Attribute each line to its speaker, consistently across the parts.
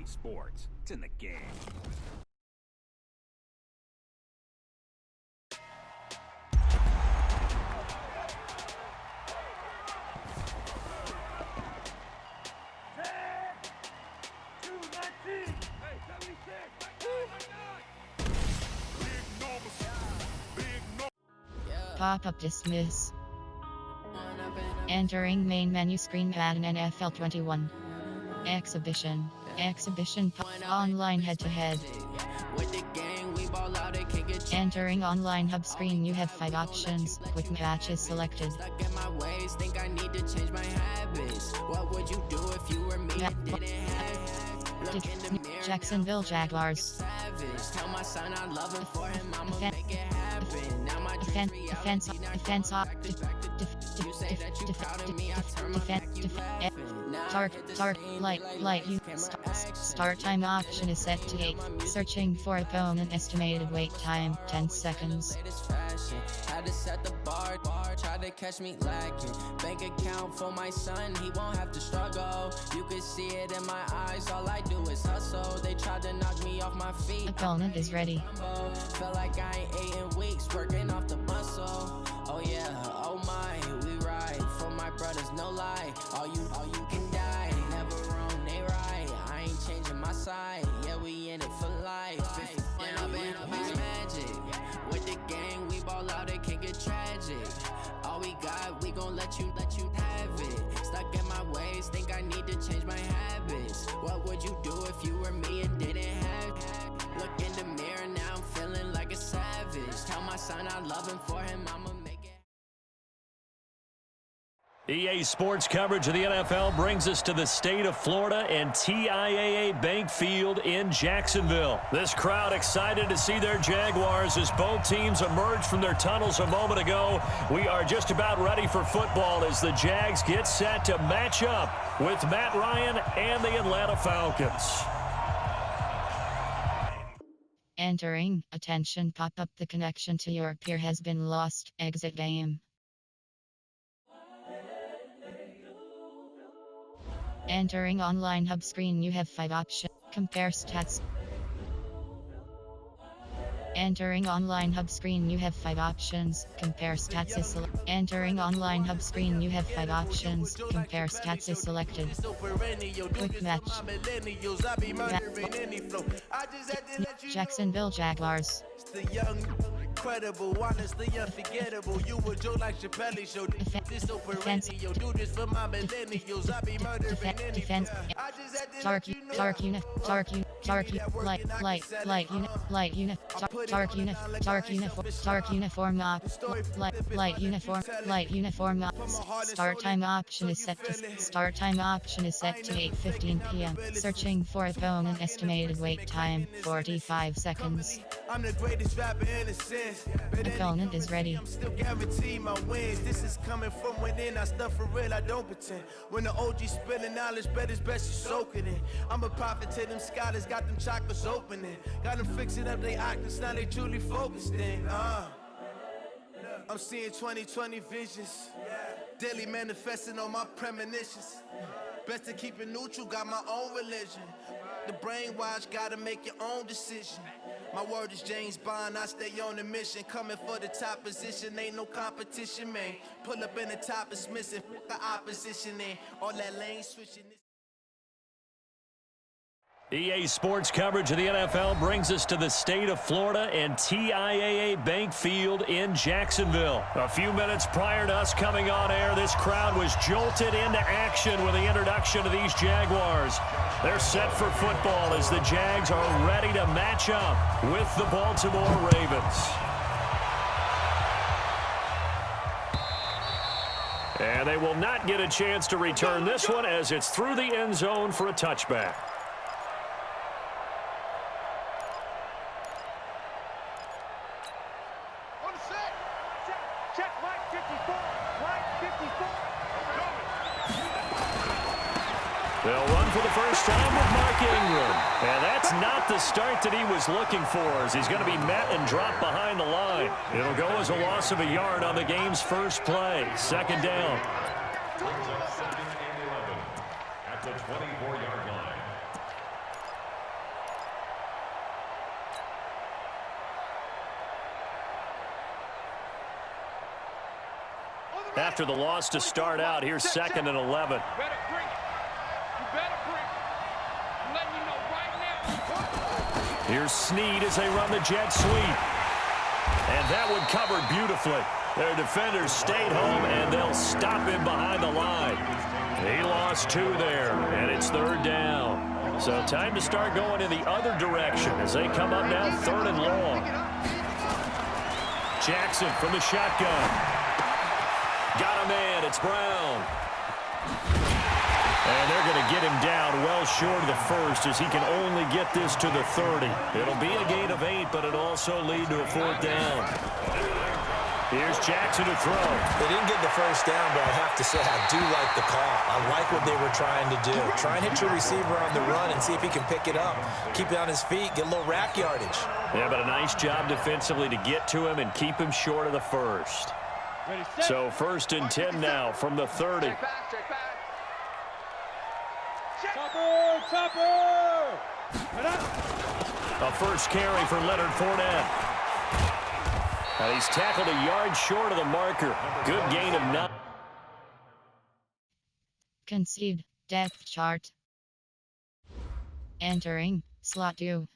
Speaker 1: sports. It's in the game.
Speaker 2: Pop-up dismiss. Entering main menu screen Madden NFL 21. Exhibition. Online head-to-head. Entering online hub screen, you have 5 options. Quick match is selected. Jacksonville Jaguars. Start time option is set to 8. Searching for opponent, estimated wait time 10 seconds.
Speaker 3: Had to set the bar, try to catch me lacking. Bank account for my son, he won't have to struggle. You can see it in my eyes, all I do is hustle. They tried to knock me off my feet.
Speaker 2: Opponent is ready.
Speaker 3: Felt like I ain't ate in weeks, working off the muscle. Oh yeah, oh my, we ride for my brothers, no lie. All you can die, never wrong, they right. I ain't changing my side, yeah, we in it for life. I've been magic with the gang, we ball out, it can get tragic. All we got, we gon' let you have it. Stuck in my ways, think I need to change my habits. What would you do if you were me and didn't have it? Look in the mirror, now I'm feeling like a savage. Tell my son I love him, for him I'ma make it.
Speaker 4: EA Sports coverage of the NFL brings us to the state of Florida and TIAA Bank Field in Jacksonville. This crowd excited to see their Jaguars as both teams emerged from their tunnels a moment ago. We are just about ready for football as the Jags get set to match up with Matt Ryan and the Atlanta Falcons.
Speaker 2: Entering. Attention, pop-up. The connection to your peer has been lost. Exit game. Entering online hub screen, you have 5 options. Compare stats. Entering online hub screen, you have 5 options. Compare stats is selected. Entering online hub screen, you have 5 options. Compare stats is selected. Quick match. Jacksonville Jaguars.
Speaker 5: Incredible, honestly unforgettable. You a joke like Chappelle show. This so perennial. Do this for my millennials. I be murdering
Speaker 2: Defense. Dark unit. Dark unit. Light unit. Dark uniform light uniform. Start time option is set to 8:15 p.m. Searching for opponent, estimated wait time 45 seconds.
Speaker 5: I'm the greatest rapper in a sense.
Speaker 2: Opponent is ready.
Speaker 5: I'm still guaranteed my wins. This is coming from within. I stuff for real, I don't pretend. When the OG spilling knowledge, bet it's best you soak it in. I'm a prophet to them scholars, got them chakras opening. Got them fixing up they octaves, now they truly focused in. I'm seeing 2020 visions. Daily manifesting on my premonitions. Best to keep it neutral, got my own religion. The brainwash, gotta make your own decision. My word is James Bond, I stay on a mission. Coming for the top position, ain't no competition, man. Pull up in the top, it's missing, the opposition in. All that lane switching.
Speaker 4: EA Sports coverage of the NFL brings us to the state of Florida and TIAA Bank Field in Jacksonville. A few minutes prior to us coming on air, this crowd was jolted into action with the introduction of these Jaguars. They're set for football as the Jags are ready to match up with the Baltimore Ravens. And they will not get a chance to return this one as it's through the end zone for a touchback. They'll run for the first time with Mark Ingram. And that's not the start that he was looking for, as he's going to be met and dropped behind the line. It'll go as a loss of a yard on the game's first play. Second down.
Speaker 6: At the 24-yard line.
Speaker 4: After the loss to start out, here's 2nd and 11. Here's Snead as they run the jet sweep. And that one covered beautifully. Their defenders stayed home, and they'll stop him behind the line. He lost 2 there, and it's 3rd down. So time to start going in the other direction as they come up now 3rd and long. Jackson from the shotgun. Got a man. It's Brown. And they're going to get him down well short of the first as he can only get this to the 30. It'll be a gain of 8, but it'll also lead to a 4th down. Here's Jackson to throw.
Speaker 1: They didn't get the first down, but I have to say I do like the call. I like what they were trying to do. Try and hit your receiver on the run and see if he can pick it up. Keep it on his feet, get a little rack yardage.
Speaker 4: Yeah, but a nice job defensively to get to him and keep him short of the first. So 1st and 10 now from the 30. A first carry for Leonard Fournette. And he's tackled a yard short of the marker. Good gain of 9.
Speaker 2: Concede. Depth chart. Entering. Slot 2.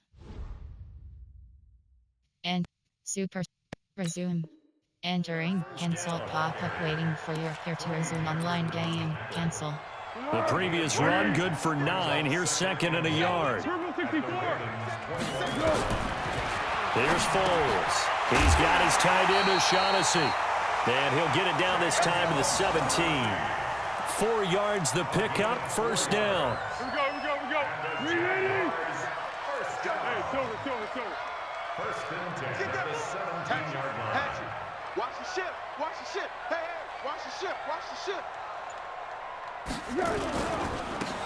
Speaker 2: And. Super. Resume. Entering. Cancel pop-up waiting for your player to resume online game. Cancel.
Speaker 4: The previous run good for 9. Here's 2nd and a yard. There's Foles. He's got his tight end O'Shaughnessy. And he'll get it down this time to the 17. 4 yards the pickup. 1st down.
Speaker 6: Here we go. Ready?
Speaker 7: First and 10 at the 17-yard line.
Speaker 6: Watch the ship. Hey, watch the ship.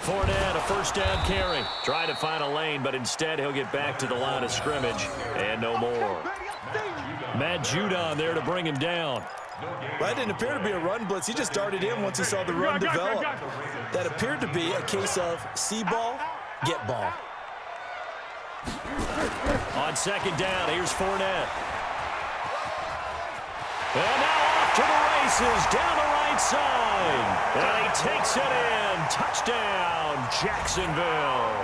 Speaker 4: Fournette, a 1st down carry. Trying to find a lane, but instead he'll get back to the line of scrimmage. And no more. Matt Judon there to bring him down.
Speaker 1: That didn't appear to be a run blitz. He just darted in once he saw the run develop. That appeared to be a case of see ball, get ball.
Speaker 4: On 2nd down, here's Fournette. And now off to the races, down the right side. And he takes it in. Touchdown, Jacksonville.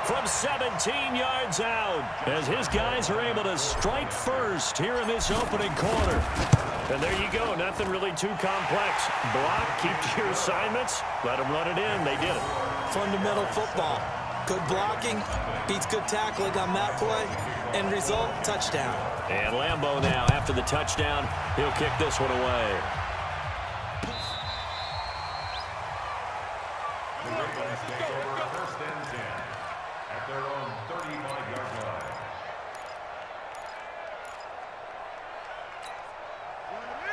Speaker 4: From 17 yards out, as his guys are able to strike first here in this opening quarter. And there you go, nothing really too complex. Block, keep to your assignments, let them run it in. They did it.
Speaker 1: Fundamental football. Good blocking, beats good tackling on that play. End result, touchdown.
Speaker 4: And Lambeau now, after the touchdown, he'll kick this one away.
Speaker 7: The Ravens take over 1st and 10 at their own 35-yard line.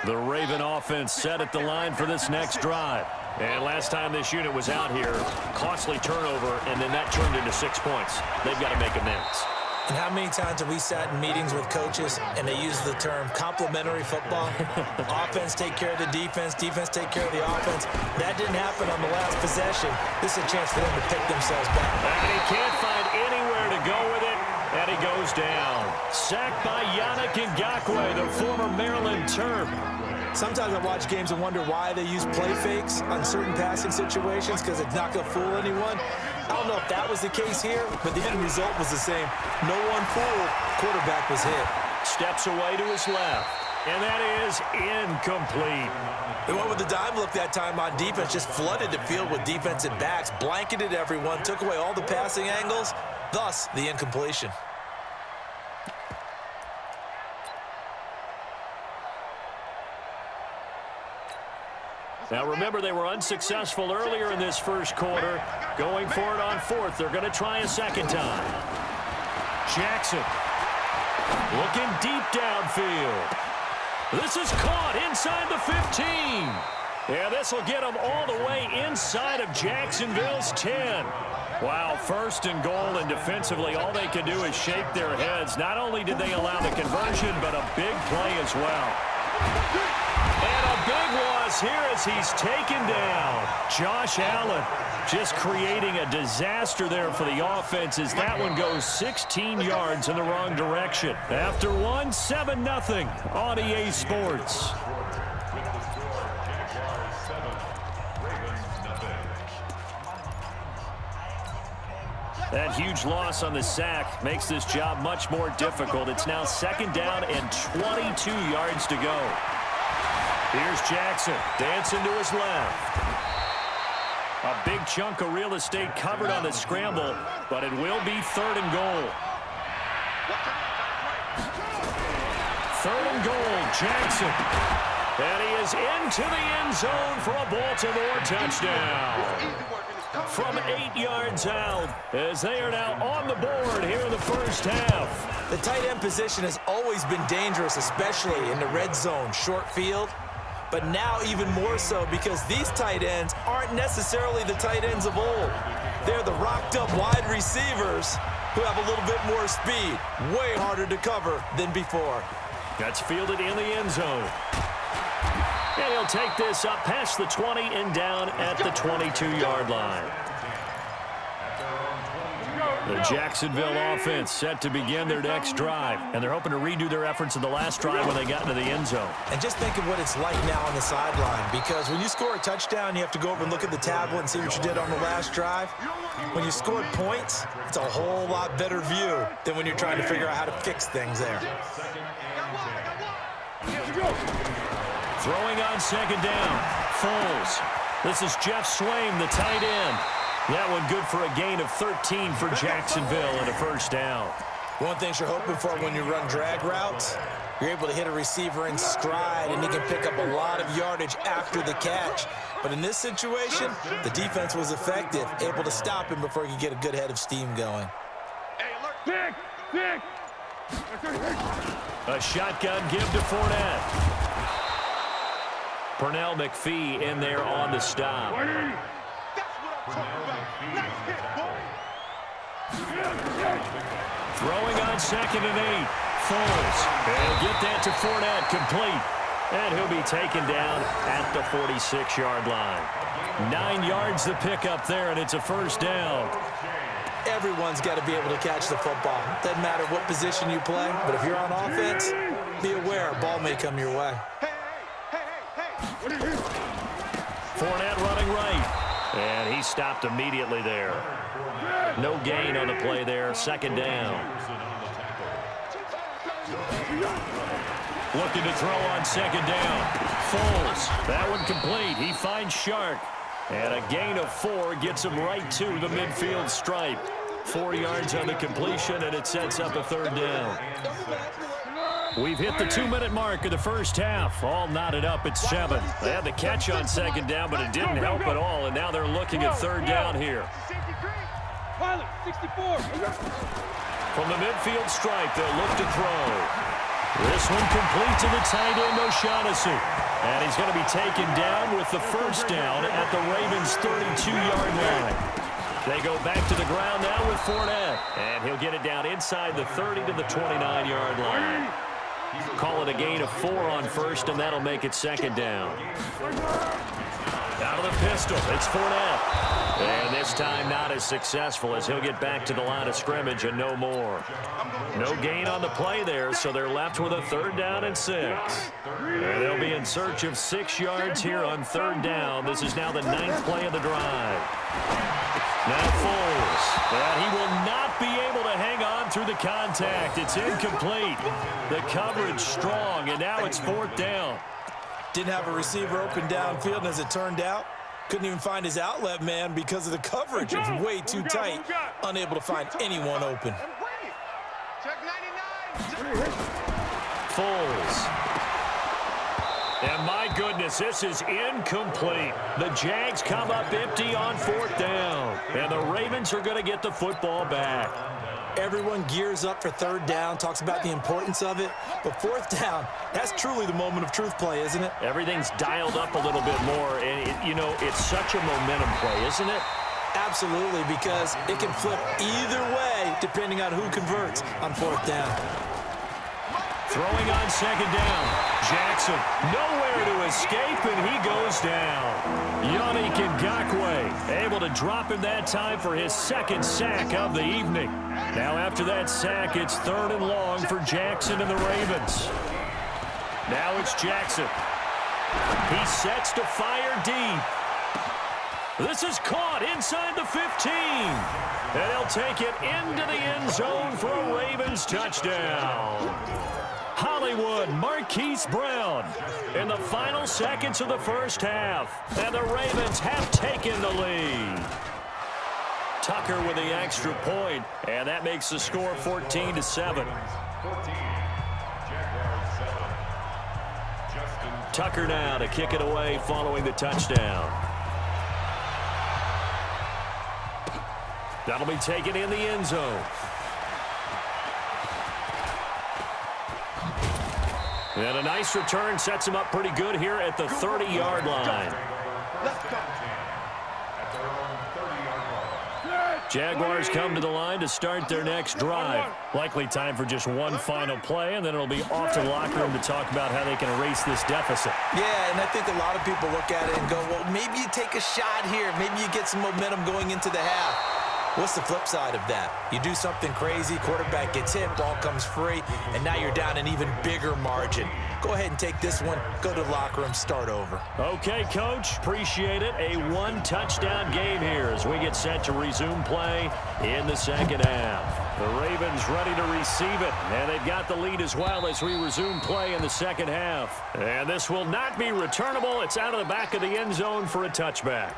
Speaker 4: The Raven offense set at the line for this next drive. And last time this unit was out here, costly turnover, and then that turned into 6 points. They've got to make amends.
Speaker 1: And how many times have we sat in meetings with coaches and they use the term complementary football? Offense take care of the defense, defense take care of the offense. That didn't happen on the last possession. This is a chance for them to pick themselves back.
Speaker 4: And he can't find anywhere to go with it, and he goes down. Sacked by Yannick Ngakoue, the former Maryland Terp.
Speaker 1: Sometimes I watch games and wonder why they use play fakes on certain passing situations because it's not going to fool anyone. I don't know if that was the case here, but the end result was the same. No one fooled. Quarterback was hit.
Speaker 4: Steps away to his left, and that is incomplete.
Speaker 1: They went with the dime look that time on defense, just flooded the field with defensive backs, blanketed everyone, took away all the passing angles, thus the incompletion.
Speaker 4: Now remember, they were unsuccessful earlier in this first quarter. Going for it on 4th. They're going to try a second time. Jackson looking deep downfield. This is caught inside the 15. Yeah, this will get them all the way inside of Jacksonville's 10. Wow, 1st and goal, and defensively all they can do is shake their heads. Not only did they allow the conversion, but a big play as well. And a big loss here as he's taken down. Josh Allen just creating a disaster there for the offense as that one goes 16 yards in the wrong direction. After one, 7-0 on EA Sports. That huge loss on the sack makes this job much more difficult. It's now 2nd down and 22 yards to go. Here's Jackson dancing to his left. A big chunk of real estate covered on the scramble, but it will be 3rd and goal. 3rd and goal, Jackson. And he is into the end zone for a Baltimore touchdown. From 8 yards out, as they are now on the board here in the first half.
Speaker 1: The tight end position has always been dangerous, especially in the red zone, short field. But now even more so because these tight ends aren't necessarily the tight ends of old. They're the rocked-up wide receivers who have a little bit more speed. Way harder to cover than before.
Speaker 4: That's fielded in the end zone. And he'll take this up past the 20 and down at the 22-yard line. The Jacksonville offense set to begin their next drive, and they're hoping to redo their efforts in the last drive when they got into the end zone.
Speaker 1: And just think of what it's like now on the sideline, because when you score a touchdown, you have to go over and look at the tablet and see what you did on the last drive. When you scored points, it's a whole lot better view than when you're trying to figure out how to fix things there.
Speaker 4: Throwing on 2nd down, Foles. This is Jeff Swaim, the tight end. That one good for a gain of 13 for Jacksonville and a 1st down.
Speaker 1: One thing you're hoping for when you run drag routes, you're able to hit a receiver in stride, and he can pick up a lot of yardage after the catch. But in this situation, the defense was effective, able to stop him before he could get a good head of steam going.
Speaker 4: A shotgun give to Fournette. Pernell McPhee in there on the stop. Throwing on 2nd and 8. Foles. He'll get that to Fournette, complete. And he'll be taken down at the 46-yard line. 9 yards to pick up there, and it's a 1st down.
Speaker 1: Everyone's got to be able to catch the football. Doesn't matter what position you play, but if you're on offense, be aware a ball may come your way.
Speaker 4: Fournette running right. And he stopped immediately there. No gain on the play there. 2nd down. Looking to throw on 2nd down. Foles. That one complete. He finds Shark. And a gain of 4 gets him right to the midfield stripe. 4 yards on the completion, and it sets up a 3rd down. We've hit the 2-minute mark of the first half. All knotted up at 7. They had the catch on 2nd down, but it didn't help at all, and now they're looking at 3rd down here. From the midfield stripe, they'll look to throw. This one complete to the tight end, O'Shaughnessy. And he's going to be taken down with the 1st down at the Ravens' 32-yard line. They go back to the ground now with Fournette. And he'll get it down inside the 30 to the 29-yard line. Call it a gain of 4 on 1st, and that'll make it 2nd down. Out of the pistol, it's Fournette. And this time not as successful as he'll get back to the line of scrimmage and no more. No gain on the play there, so they're left with a 3rd down and 6. And they'll be in search of 6 yards here on 3rd down. This is now the 9th play of the drive. Now Foles, and he will not be able to hang on through the contact. It's incomplete. The coverage strong, and now it's 4th down.
Speaker 1: Didn't have a receiver open downfield, and as it turned out, couldn't even find his outlet man because of the coverage. It was way too tight, unable to find anyone open.
Speaker 4: Foles. And my goodness, this is incomplete. The Jags come up empty on 4th down. And the Ravens are going to get the football back.
Speaker 1: Everyone gears up for 3rd down, talks about the importance of it. But 4th down, that's truly the moment of truth play, isn't it?
Speaker 4: Everything's dialed up a little bit more. And, it's such a momentum play, isn't it?
Speaker 1: Absolutely, because it can flip either way depending on who converts on 4th down.
Speaker 4: Throwing on 2nd down. Jackson, nowhere to escape, and he goes down. Yannick Ngakoue able to drop him that time for his 2nd sack of the evening. Now after that sack, it's 3rd and long for Jackson and the Ravens. Now it's Jackson. He sets to fire deep. This is caught inside the 15. And he'll take it into the end zone for a Ravens touchdown. Hollywood Marquise Brown in the final seconds of the first half. And the Ravens have taken the lead. Tucker with the extra point, and that makes the score 14-7. Tucker now to kick it away following the touchdown. That'll be taken in the end zone. And a nice return sets him up pretty good here at the 30-yard line.
Speaker 6: Let's go.
Speaker 4: Jaguars come to the line to start their next drive. Likely time for just one final play, and then it'll be off to the locker room to talk about how they can erase this deficit.
Speaker 1: Yeah, and I think a lot of people look at it and go, well, maybe you take a shot here. Maybe you get some momentum going into the half. What's the flip side of that? You do something crazy, quarterback gets hit, ball comes free, and now you're down an even bigger margin. Go ahead and take this one, go to the locker room, start over.
Speaker 4: Okay, Coach, appreciate it. A one-touchdown game here as we get set to resume play in the second half. The Ravens ready to receive it, and they've got the lead as well as we resume play in the second half. And this will not be returnable. It's out of the back of the end zone for a touchback.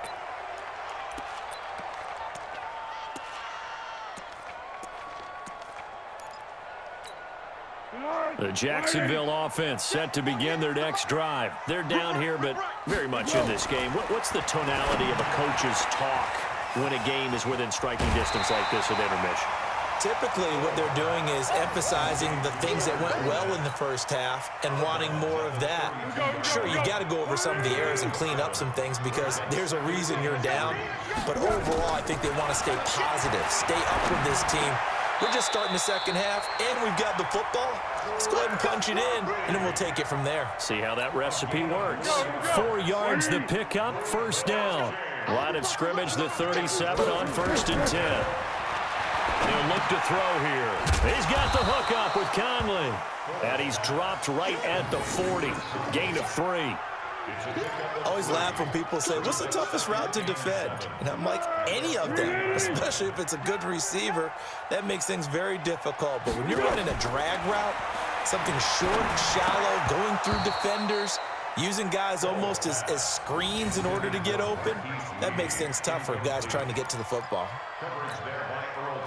Speaker 4: The Jacksonville offense set to begin their next drive. They're down here, but very much in this game. What's the tonality of a coach's talk when a game is within striking distance like this at intermission?
Speaker 1: Typically, what they're doing is emphasizing the things that went well in the first half and wanting more of that. Sure, you've got to go over some of the errors and clean up some things because there's a reason you're down. But overall, I think they want to stay positive, stay up with this team. We're just starting the second half, and we've got the football. Let's go ahead and punch it in, and then we'll take it from there.
Speaker 4: See how that recipe works. 4 yards the pickup, first down. Line of scrimmage, the 37 on 1st and 10. They'll look to throw here. He's got the hook up with Conley. And he's dropped right at the 40. Gain of 3.
Speaker 1: I always laugh when people say, what's the toughest route to defend? And I'm like, any of them, especially if it's a good receiver. That makes things very difficult. But when you're running a drag route, something short, shallow, going through defenders, using guys almost as screens in order to get open, that makes things tough for guys trying to get to the football.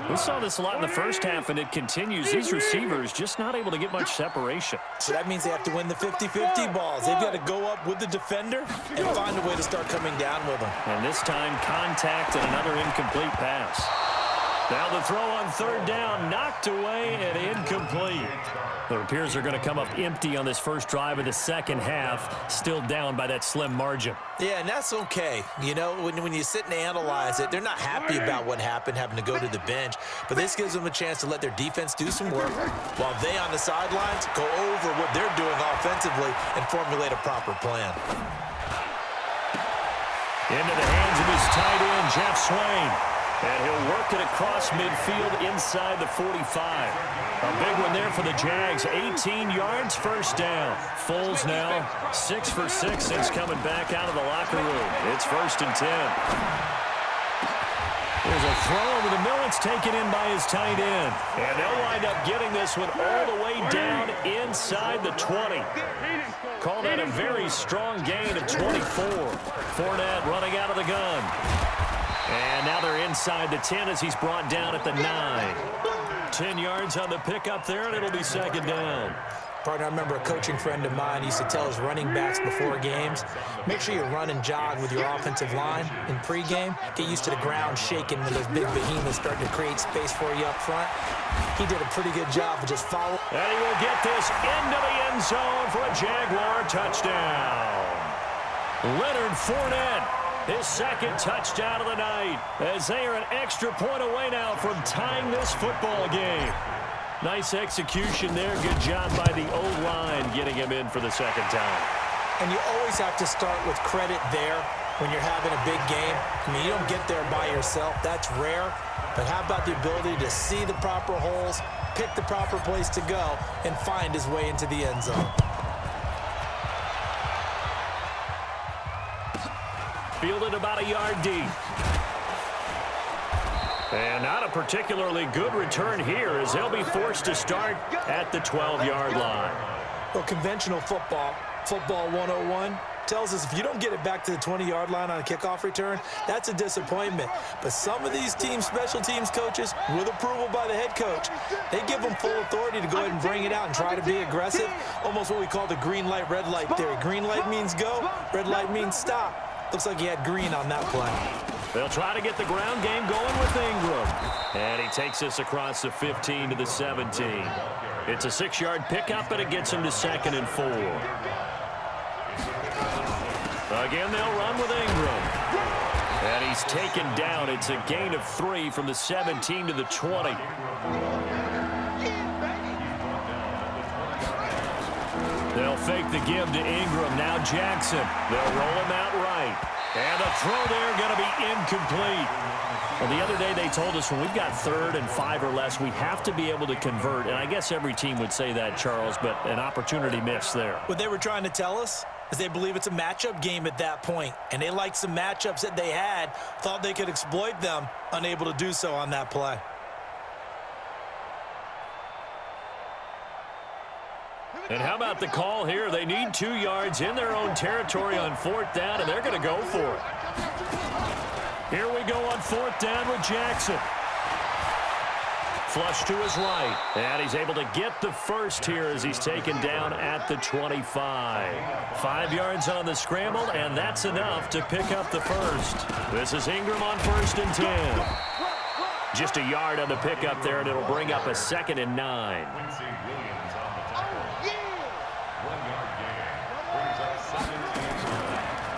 Speaker 4: We saw this a lot in the first half, and it continues. These receivers just not able to get much separation.
Speaker 1: So that means they have to win the 50-50 balls. They've got to go up with the defender and find a way to start coming down with them.
Speaker 4: And this time, contact and another incomplete pass. Now the throw on 3rd down, knocked away and incomplete. It appears they're going to come up empty on this first drive of the second half, still down by that slim margin.
Speaker 1: Yeah, and that's okay. You know, when you sit and analyze it, they're not happy about what happened, having to go to the bench. But this gives them a chance to let their defense do some work while they on the sidelines go over what they're doing offensively and formulate a proper plan.
Speaker 4: Into the hands of his tight end, Jeff Swain. And he'll work it across midfield inside the 45. A big one there for the Jags. 18 yards, first down. Foles now 6 for 6 since coming back out of the locker room. It's 1st and 10. There's a throw over the middle. It's taken in by his tight end. And they'll wind up getting this one all the way down inside the 20. Call that a very strong gain of 24. Fournette running out of the gun. And now they're inside the 10 as he's brought down at the 9. 10 yards on the pickup there, and it'll be 2nd down.
Speaker 1: Partner, I remember a coaching friend of mine used to tell his running backs before games, make sure you run and jog with your offensive line in pregame. Get used to the ground shaking when those big behemoths starting to create space for you up front. He did a pretty good job of just following.
Speaker 4: And he will get this into the end zone for a Jaguar touchdown. Leonard Fournette. His 2nd touchdown of the night as they are an extra point away now from tying this football game. Nice execution there. Good job by the O-line getting him in for the 2nd time.
Speaker 1: And you always have to start with credit there when you're having a big game. I mean, you don't get there by yourself. That's rare. But how about the ability to see the proper holes, pick the proper place to go, and find his way into the end zone?
Speaker 4: fielded about a yard deep. And not a particularly good return here as they'll be forced to start at the 12-yard line.
Speaker 1: Well, conventional football 101, tells us if you don't get it back to the 20-yard line on a kickoff return, that's a disappointment. But some of these teams, special teams coaches, with approval by the head coach, they give them full authority to go ahead and bring it out and try to be aggressive, almost what we call the green light, red light theory. Green light means go, red light means stop. Looks like he had green on that play.
Speaker 4: They'll try to get the ground game going with Ingram. And he takes us across the 15 to the 17. It's a 6-yard pickup, and it gets him to 2nd and 4. Again, they'll run with Ingram. And he's taken down. It's a gain of 3 from the 17 to the 20. They'll fake the give to Ingram. Now Jackson. They'll roll him out right. And a throw there going to be incomplete. Well, the other day they told us when we've got 3rd and 5 or less, we have to be able to convert. And I guess every team would say that, Charles, but an opportunity missed there.
Speaker 1: What they were trying to tell us is they believe it's a matchup game at that point. And they liked some matchups that they had, thought they could exploit them, unable to do so on that play.
Speaker 4: And how about the call here? They need 2 yards in their own territory on 4th down, and they're going to go for it. Here we go on 4th down with Jackson. Flush to his right. And he's able to get the first here as he's taken down at the 25. 5 yards on the scramble, and that's enough to pick up the first. This is Ingram on 1st and 10. Just a yard on the pickup there, and it'll bring up a 2nd and 9.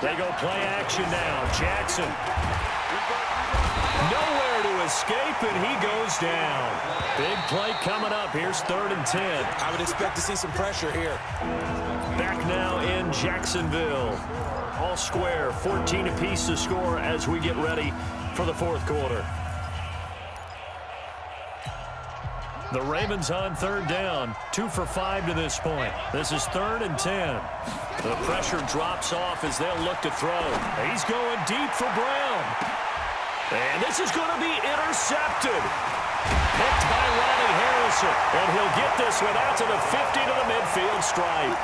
Speaker 4: They go play action now. Jackson. Nowhere to escape, and he goes down. Big play coming up. Here's 3rd and 10.
Speaker 1: I would expect to see some pressure here.
Speaker 4: Back now in Jacksonville. All square, 14 apiece to score as we get ready for the 4th quarter. The Ravens on 3rd down, 2 for 5 to this point. This is 3rd and 10. The pressure drops off as they'll look to throw. He's going deep for Brown. And this is going to be intercepted. Picked by Ronnie Harrison. And he'll get this one out to the 50 to the midfield stripe.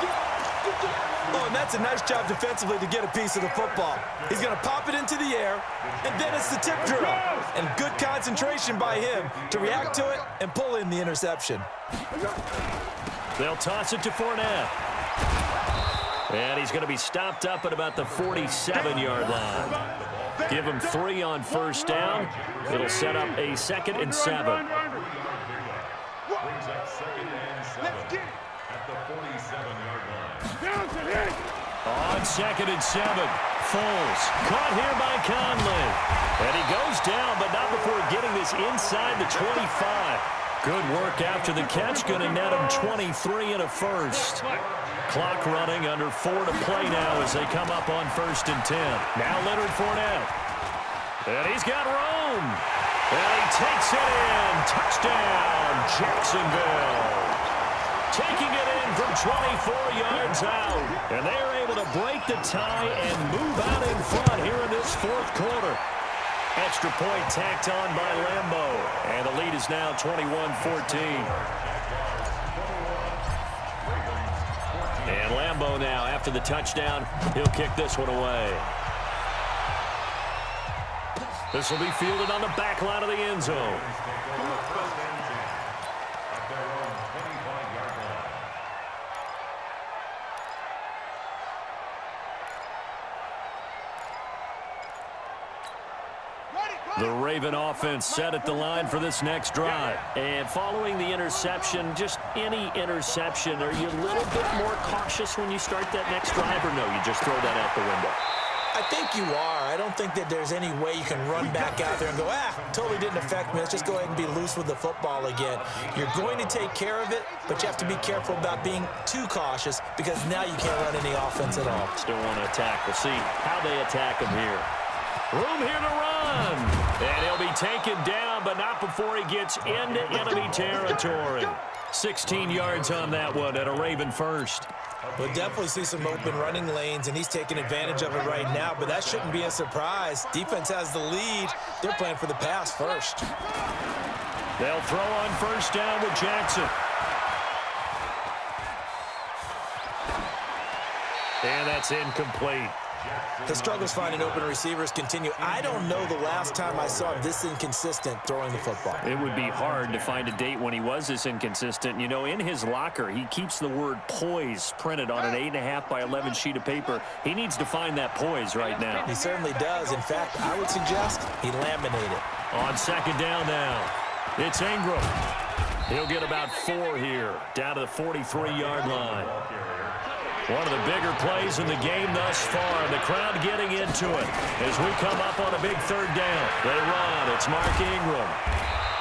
Speaker 1: Oh, and that's a nice job defensively to get a piece of the football. He's going to pop it into the air, and then it's the tip drill. And good concentration by him to react to it and pull in the interception.
Speaker 4: They'll toss it to Fournette. And he's going to be stopped up at about the 47-yard line. Give him 3 on 1st down. It'll set up a 2nd and 7.
Speaker 7: Brings up 2nd and 7 at the 47-yard line.
Speaker 4: On 2nd and 7. Foles caught here by Conley. And he goes down, but not before getting this inside the 25. Good work after the catch. Going to net him 23 and a first. Clock running, under 4 to play now as they come up on 1st and 10. Now Leonard Fournette. And he's got room. And he takes it in. Touchdown, Jacksonville. Taking it in from 24 yards out. And they are able to break the tie and move out in front here in this 4th quarter. Extra point tacked on by Lambo. And the lead is now 21-14. And Lambo now, after the touchdown, he'll kick this one away. This will be fielded on the back line of the end zone. The Raven offense set at the line for this next drive. And following the interception, just any interception, are you a little bit more cautious when you start that next drive, or no, you just throw that out the window?
Speaker 1: I think you are. I don't think that there's any way you can run back out there and go, totally didn't affect me. Let's just go ahead and be loose with the football again. You're going to take care of it, but you have to be careful about being too cautious because now you can't run any offense at all.
Speaker 4: Still want to attack. We'll see how they attack him here. Room here to run. And he'll be taken down, but not before he gets into enemy territory. 16 yards on that one and a Raven first.
Speaker 1: We'll definitely see some open running lanes, and he's taking advantage of it right now, but that shouldn't be a surprise. Defense has the lead. They're playing for the pass first.
Speaker 4: They'll throw on first down with Jackson. And that's incomplete.
Speaker 1: The struggles finding open receivers continue. I don't know the last time I saw him this inconsistent throwing the football.
Speaker 4: It would be hard to find a date when he was this inconsistent. You know, in his locker, he keeps the word poise printed on an 8.5 by 11 sheet of paper. He needs to find that poise right now.
Speaker 1: He certainly does. In fact, I would suggest he laminate it.
Speaker 4: On second down now, it's Ingram. He'll get about 4 here, down to the 43-yard line. One of the bigger plays in the game thus far. The crowd getting into it as we come up on a big third down. They run. It's Mark Ingram.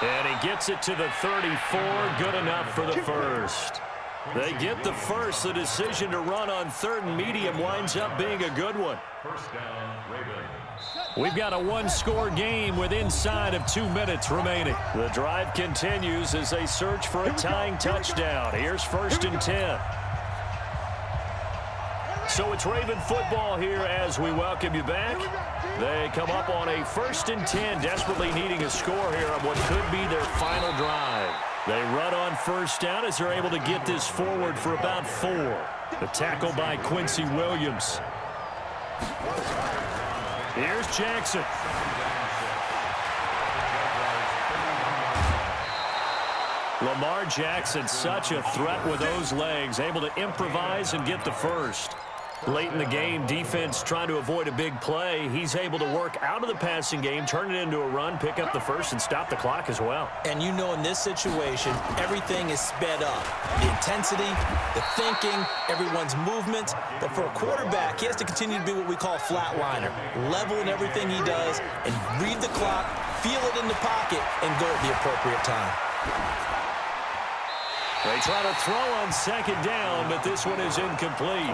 Speaker 4: And he gets it to the 34. Good enough for the first. They get the first. The decision to run on third and medium winds up being a good one.
Speaker 7: First down, Ravens.
Speaker 4: We've got a one-score game with inside of 2 minutes remaining. The drive continues as they search for a tying touchdown. Here's 1st and 10. So it's Raven football here as we welcome you back. They come up on a 1st and 10, desperately needing a score here on what could be their final drive. They run on first down as they're able to get this forward for about 4. The tackle by Quincy Williams. Here's Jackson. Lamar Jackson, such a threat with those legs, able to improvise and get the first. Late in the game, defense trying to avoid a big play. He's able to work out of the passing game, turn it into a run, pick up the first, and stop the clock as well.
Speaker 1: And you know in this situation, everything is sped up. The intensity, the thinking, everyone's movement. But for a quarterback, he has to continue to be what we call a flatliner. Level in everything he does and read the clock, feel it in the pocket, and go at the appropriate time.
Speaker 4: They try to throw on second down, but this one is incomplete.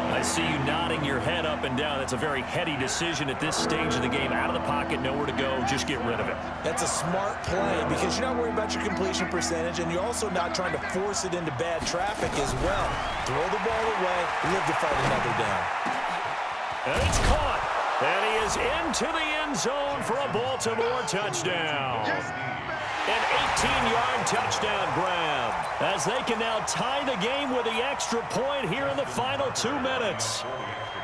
Speaker 4: I see you nodding your head up and down. That's a very heady decision at this stage of the game. Out of the pocket, nowhere to go, just get rid of it.
Speaker 1: That's a smart play because you're not worried about your completion percentage, and you're also not trying to force it into bad traffic as well. Throw the ball away, live to fight another down.
Speaker 4: And it's caught. And he is into the end zone for a Baltimore touchdown. An 18-yard touchdown grab as they can now tie the game with the extra point here in the final 2 minutes.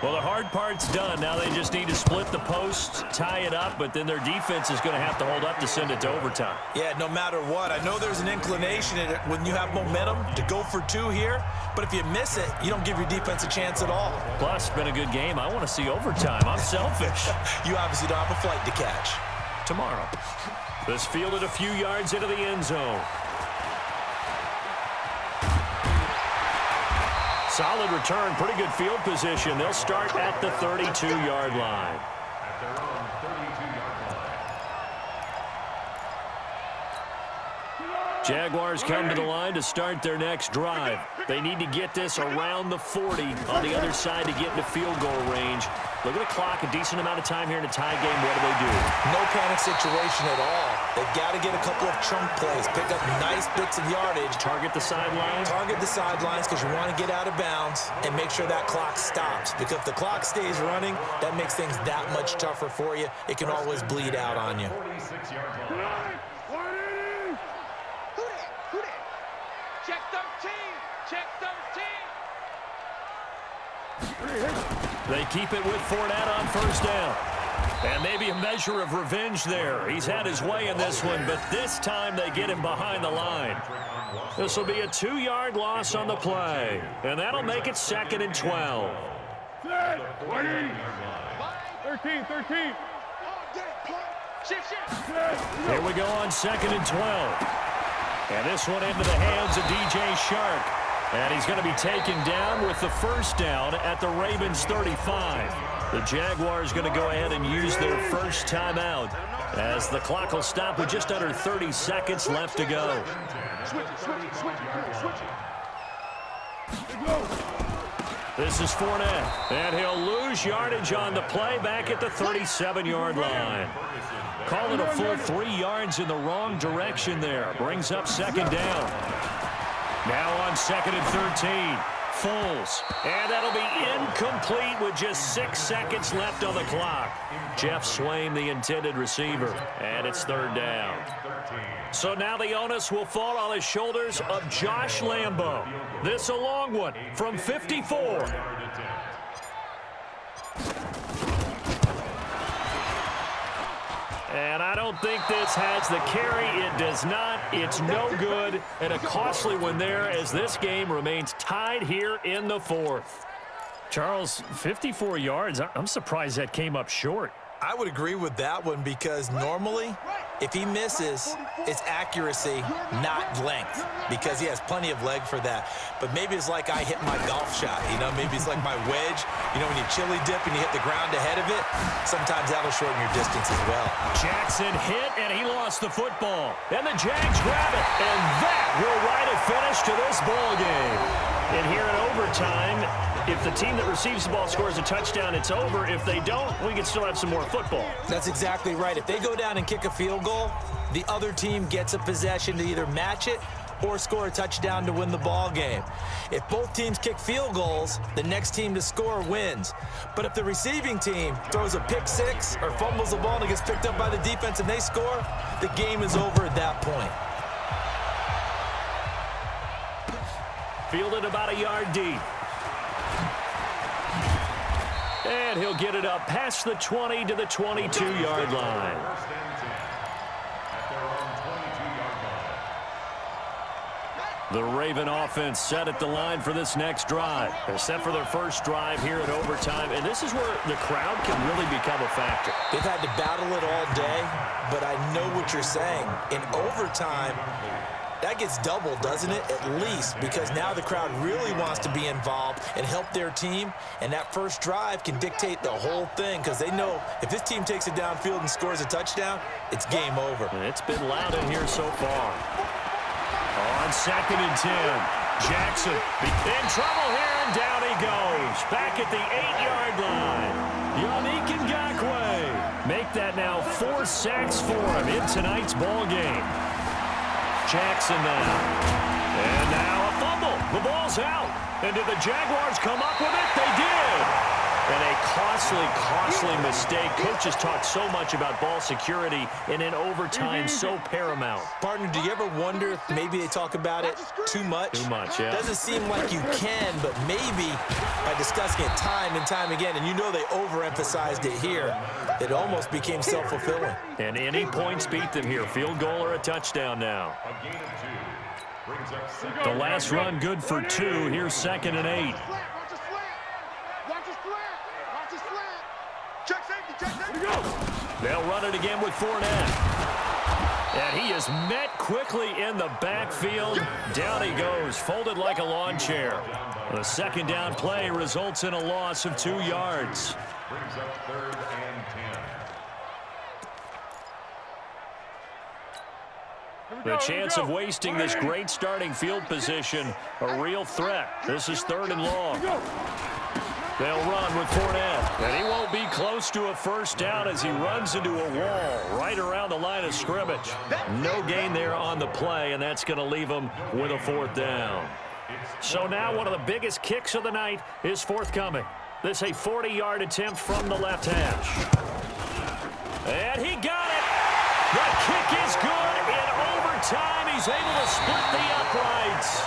Speaker 4: Well, the hard part's done. Now they just need to split the posts, tie it up, but then their defense is going to have to hold up to send it to overtime.
Speaker 1: Yeah, no matter what. I know there's an inclination in it when you have momentum to go for 2 here, but if you miss it, you don't give your defense a chance at all.
Speaker 4: Plus, it's been a good game. I want to see overtime. I'm selfish.
Speaker 1: You obviously don't have a flight to catch.
Speaker 4: Tomorrow. This fielded a few yards into the end zone. Solid return, pretty good field position. They'll start at the 32-yard line.
Speaker 7: At their own 32-yard line.
Speaker 4: Jaguars come to the line to start their next drive. They need to get this around the 40 on the other side to get into field goal range. Look at the clock, a decent amount of time here in a tie game. What do?
Speaker 1: No panic situation at all. They've got to get a couple of chunk plays, pick up nice bits of yardage.
Speaker 4: Target the sidelines?
Speaker 1: Target the sidelines because you want to get out of bounds and make sure that clock stops. Because if the clock stays running, that makes things that much tougher for you. It can always bleed out on you.
Speaker 7: 46-yard line.
Speaker 6: Who that? Check 13. Check 13.
Speaker 4: They keep it with Fournette on first down. And maybe a measure of revenge there. He's had his way in this one, but this time they get him behind the line. This will be a 2-yard loss on the play, and that'll make it 2nd and 12.
Speaker 6: 13.
Speaker 4: Here we go on 2nd and 12. And this one into the hands of DJ Shark. And he's going to be taken down with the first down at the Ravens 35. The Jaguars going to go ahead and use their first timeout as the clock will stop with just under 30 seconds left to go. This is Fournette, and he'll lose yardage on the play back at the 37-yard line. Call it a full 3 yards in the wrong direction there. Brings up 2nd down. Now on 2nd and 13. Foles. And that'll be incomplete with just 6 seconds left on the clock. Jeff Swain, the intended receiver. And it's 3rd down. So now the onus will fall on the shoulders of Josh Lambo. This a long one from 54. And I don't think this has the carry. It does not. It's no good. And a costly one there as this game remains tied here in the 4th. Charles, 54 yards. I'm surprised that came up short.
Speaker 1: I would agree with that one because normally, if he misses, it's accuracy, not length, because he has plenty of leg for that. But maybe it's like I hit my golf shot, maybe it's like my wedge. When you chili dip and you hit the ground ahead of it, sometimes that'll shorten your distance as well.
Speaker 4: Jackson hit, and he lost the football. And the Jags grab it, and that will write a finish to this ball game. And here in overtime, if the team that receives the ball scores a touchdown, it's over. If they don't, we can still have some more football.
Speaker 1: That's exactly right. If they go down and kick a field goal, the other team gets a possession to either match it or score a touchdown to win the ball game. If both teams kick field goals, the next team to score wins. But if the receiving team throws a pick six or fumbles the ball and it gets picked up by the defense and they score, the game is over at that point.
Speaker 4: Fielded about a yard deep. And he'll get it up past the 20 to the 22-yard line. The Raven offense set at the line for this next drive. They're set for their first drive here in overtime, and this is where the crowd can really become a factor.
Speaker 1: They've had to battle it all day, but I know what you're saying. In overtime, that gets doubled, doesn't it? At least, because now the crowd really wants to be involved and help their team, and that first drive can dictate the whole thing because they know if this team takes it downfield and scores a touchdown, it's game over.
Speaker 4: And it's been loud in here so far. On 2nd and 10, Jackson in trouble here, and down he goes. Back at the 8-yard line. Yannick Ngakoue. Make that now 4 sacks for him in tonight's ball game. Jackson now. And now a fumble. The ball's out. And did the Jaguars come up with it? They did. And a costly mistake. Coaches talk so much about ball security, and in overtime, so paramount.
Speaker 1: Partner, do you ever wonder if maybe they talk about it too much?
Speaker 4: Too much, yeah.
Speaker 1: Doesn't seem like you can, but maybe by discussing it time and time again, and they overemphasized it here, it almost became self-fulfilling.
Speaker 4: And any points beat them here. Field goal or a touchdown now. The last run good for 2. Here's 2nd and 8. They'll run it again with Fournette. And he is met quickly in the backfield. Down he goes, folded like a lawn chair. The 2nd down play results in a loss of 2 yards.
Speaker 7: Brings up 3rd and 10.
Speaker 4: The chance of wasting this great starting field position, a real threat. This is 3rd and long. They'll run with Fournette, and he won't be close to a first down as he runs into a wall right around the line of scrimmage. No gain there on the play, and that's going to leave him with a 4th down. So now one of the biggest kicks of the night is forthcoming. This a 40-yard attempt from the left hash. And he got it. The kick is good. In overtime, he's able to split the uprights.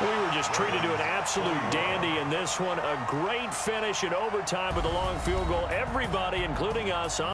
Speaker 4: We were just treated to an absolute dandy in this one. A great finish in overtime with a long field goal. Everybody, including us,